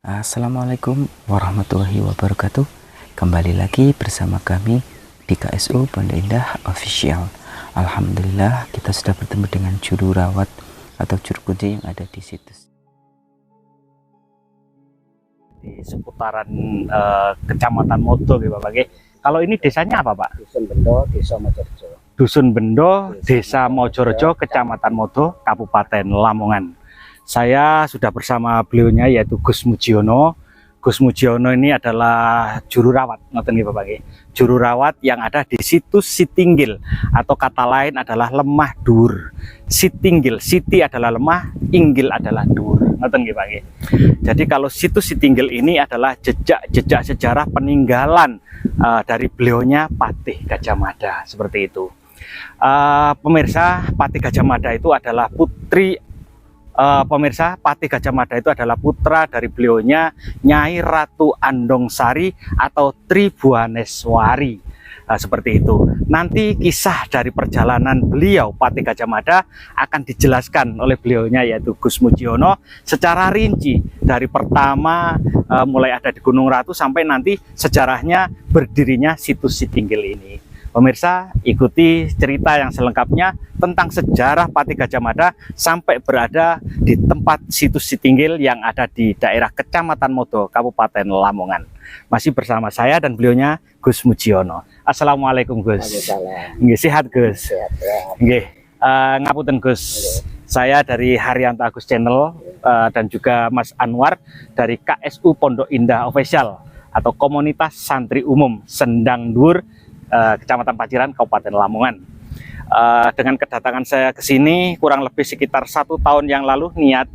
Assalamualaikum warahmatullahi wabarakatuh. Kembali lagi bersama kami di KSU Pondok Indah Official. Alhamdulillah kita sudah bertemu dengan juru rawat atau juru kunci yang ada di situs di seputaran Kecamatan Modo gitu Bapak. Kalau ini desanya apa Pak? Dusun Bendo, Desa Mojorejo. Dusun Bendo, Desa Mojorejo, Kecamatan Modo, Kabupaten Lamongan. Saya sudah bersama beliaunya yaitu Gus Mujiono. Gus Mujiono ini adalah juru rawat, ngoten nggih Bapak nggih. Juru rawat yang ada di situs Sitinggil atau kata lain adalah lemah dur. Sitinggil, Siti adalah lemah, Inggil adalah dur. Ngoten nggih Pak nggih. Jadi kalau situs Sitinggil ini adalah jejak-jejak sejarah peninggalan dari beliaunya Patih Gajah Mada, seperti itu. Pemirsa, Patih Gajah Mada itu adalah putri Patih Gajah Mada itu adalah putra dari beliaunya Nyai Ratu Andongsari atau Tribuaneswari. Seperti itu. Nanti kisah dari perjalanan beliau Patih Gajah Mada akan dijelaskan oleh beliaunya yaitu Gus Mujiono secara rinci dari pertama mulai ada di Gunung Ratu sampai nanti sejarahnya berdirinya situs Sitinggil ini. Pemirsa, ikuti cerita yang selengkapnya tentang sejarah Patih Gajah Mada sampai berada di tempat situs Sitinggil yang ada di daerah Kecamatan Modo, Kabupaten Lamongan. Masih bersama saya dan beliaunya Gus Mujiono. Assalamualaikum Gus. Nggih, sehat Gus. Sehat, ya. Nggih, ngapunten Gus. Saya dari Haryanto Agus Channel dan juga Mas Anwar dari KSU Pondok Indah Official atau Komunitas Santri Umum Sendang Dur, Kecamatan Paciran, Kabupaten Lamongan. Dengan kedatangan saya ke sini kurang lebih sekitar 1 tahun yang lalu niat,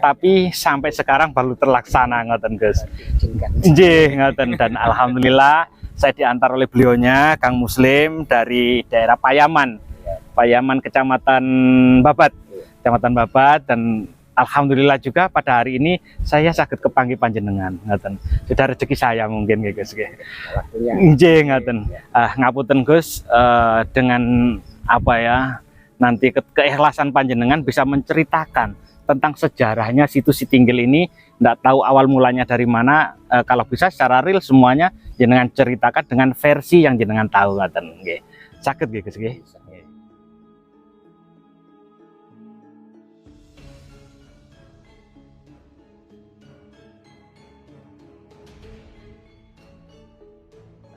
tapi sampai sekarang baru terlaksana, ngoten Gus. Nggih, ngoten. Dan alhamdulillah saya diantar oleh beliaunya Kang Muslim dari daerah Payaman, Kecamatan Babat, dan alhamdulillah juga pada hari ini saya sakit kepanggih panjenengan, ngoten. Sudah rezeki saya mungkin Gus. Nggih, ngoten. Ngapunten Gus, dengan apa ya, nanti keikhlasan panjenengan bisa menceritakan tentang sejarahnya situs Sitinggil ini. Nggak tahu awal mulanya dari mana, kalau bisa secara real semuanya jenengan ceritakan dengan versi yang jenengan tahu, ngoten nggih. Saged nggih Gus nggih.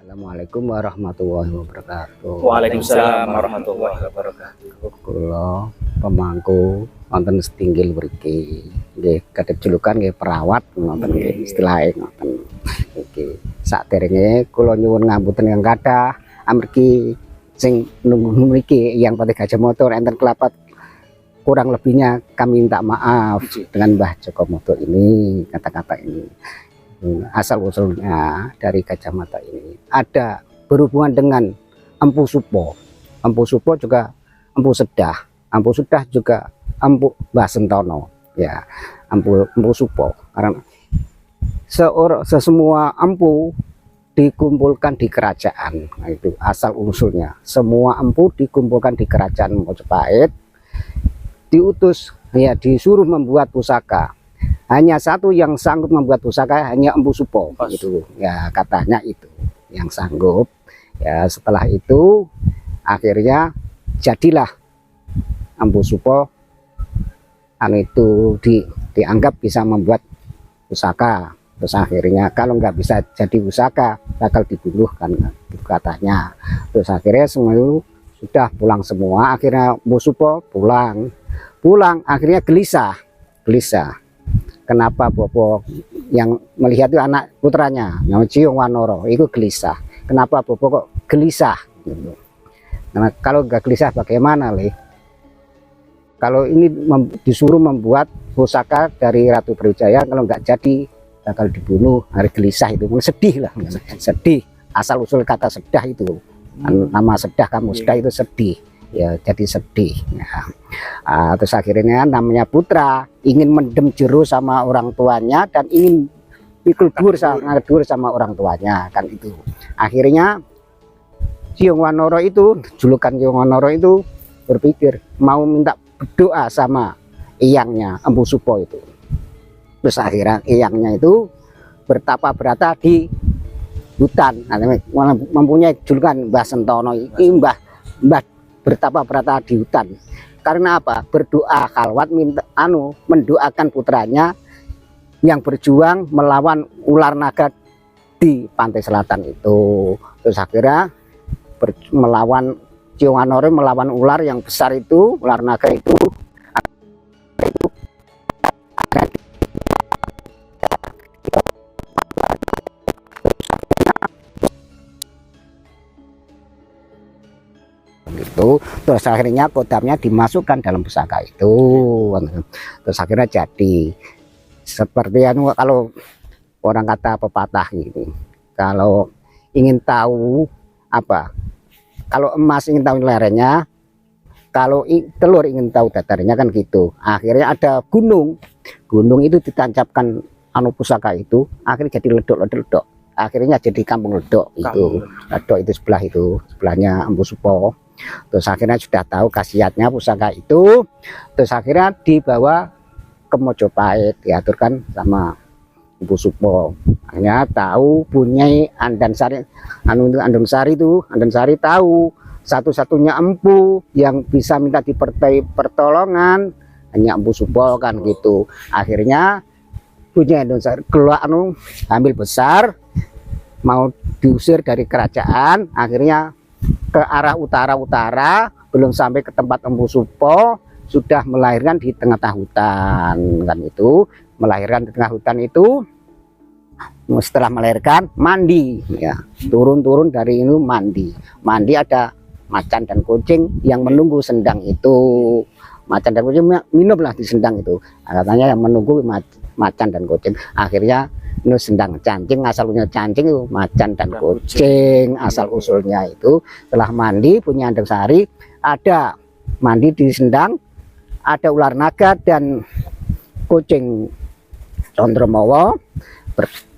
Assalamualaikum warahmatullahi wabarakatuh. Waalaikumsalam warahmatullahi wabarakatuh. Kula pemangku wonten Sitinggil mriki. Nggih, kadhep julukan nggih perawat ngoten nggih istilahe ngoten. Iki saderenge kula nyuwun ngapunten ingkang kathah amargi sing nunggu mriki yang Patih Gajah Mada enten kelapat kurang lebihnya kami minta maaf dengan Mbah Joko Modo ini, kata-kata ini. Asal usulnya dari Gajah Mada ini ada berhubungan dengan Empu Supo. Empu Supo juga Empu Sedah. Empu Sedah juga Empu Mbah Sentono. Ya, Empu Supo. Karena semua empu dikumpulkan di kerajaan. Nah, itu asal usulnya. Semua empu dikumpulkan di kerajaan Mojopahit. Diutus, ya disuruh membuat pusaka. Hanya satu yang sanggup membuat pusaka, hanya Empu Supo gitu ya, katanya itu yang sanggup. Ya setelah itu akhirnya jadilah Empu Supo itu dianggap bisa membuat pusaka. Terus akhirnya kalau nggak bisa jadi pusaka bakal dibunuh kan gitu katanya. Terus akhirnya semua itu sudah pulang semua. Akhirnya Empu Supo pulang akhirnya gelisah. Kenapa Bobo yang melihat itu anak putranya namanya Ciung Wanoro itu gelisah. Kenapa Bobo kok gelisah gitu. Nah, kalau nggak gelisah bagaimana Le? Kalau ini disuruh membuat pusaka dari Ratu Brawijaya, kalau nggak jadi bakal dibunuh. Hari gelisah itu sedih lah, sedih. Asal usul kata sedah itu nama sedah, kamu sedah itu sedih. Ya jadi sedih ya. Terus akhirnya namanya putra ingin mendem jeru sama orang tuanya dan ingin pikul dur sama orang tuanya kan itu. Akhirnya Ciung Wanoro itu, julukan Ciung Wanoro itu berpikir mau minta berdoa sama eyangnya Empu Supo itu. Terus akhirnya eyangnya itu bertapa berata di hutan. Nah, mempunyai julukan Mbah Sentono. Ini Mbah bertapa berata di hutan. Karena apa? Berdoa khalwat minta mendoakan putranya yang berjuang melawan ular naga di pantai selatan itu. Terus akhirnya melawan Cionganore, melawan ular yang besar itu, ular naga itu gitu. Terus akhirnya kodamnya dimasukkan dalam pusaka itu. Terus akhirnya jadi seperti kalau orang kata pepatah ini, kalau ingin tahu apa, kalau emas ingin tahu lerengnya, kalau telur ingin tahu datarnya, kan gitu. Akhirnya ada gunung itu ditancapkan pusaka itu, akhirnya jadi ledok, akhirnya jadi kampung ledok itu. Ledok itu sebelahnya Empu Supo. Terus akhirnya sudah tahu khasiatnya pusaka itu, terus akhirnya dibawa ke Mojopahit, diaturkan sama Empu Supo. Akhirnya tahu punya Andansari, Andansari tahu satu-satunya empu yang bisa minta pertolongan hanya Empu Supo, kan gitu. Akhirnya punya Andansari gelak ambil besar mau diusir dari kerajaan, akhirnya ke arah utara, belum sampai ke tempat Empu Supo sudah melahirkan di tengah-tengah hutan, kan itu. Melahirkan di tengah hutan itu, setelah melahirkan mandi ya, turun dari ini mandi ada macan dan kucing yang menunggu sendang itu. Macan dan kucing minumlah di sendang itu. Katanya yang menunggu macan dan kucing. Akhirnya ini sendang cancing, asalnya cancing itu macan dan kucing, asal usulnya itu. Setelah mandi punya Andansari, ada mandi di sendang, ada ular naga dan kucing Condromowo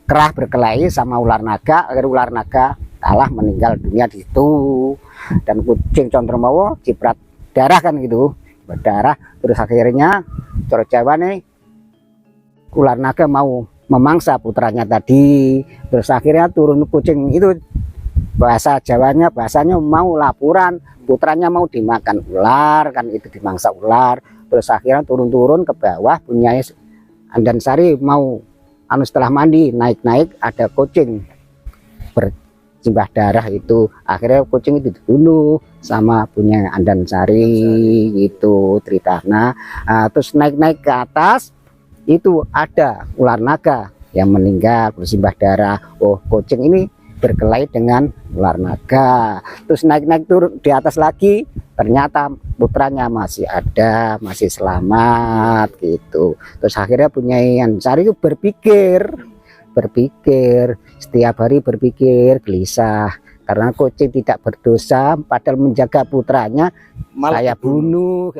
berkelahi sama ular naga. Akhirnya ular naga kalah, meninggal dunia di situ. Dan kucing Condromowo ciprat darah, kan gitu, berdarah. Terus akhirnya cara Jawa nih, ular naga mau memangsa putranya tadi. Terus akhirnya turun kucing itu, bahasanya mau laporan putranya mau dimakan ular, kan itu, dimangsa ular. Terus akhirnya turun ke bawah punya Andansari mau setelah mandi naik ada kucing bersimbah darah itu. Akhirnya kucing itu dibunuh sama punya Andansari gitu ceritanya. Terus naik ke atas itu ada ular naga yang meninggal bersimbah darah. Oh, kucing ini berkelahi dengan ular naga. Terus naik turun di atas lagi, ternyata putranya masih ada, masih selamat gitu. Terus akhirnya punya Andansari itu berpikir setiap hari, berpikir gelisah karena kucing tidak berdosa, padahal menjaga putranya saya bunuh.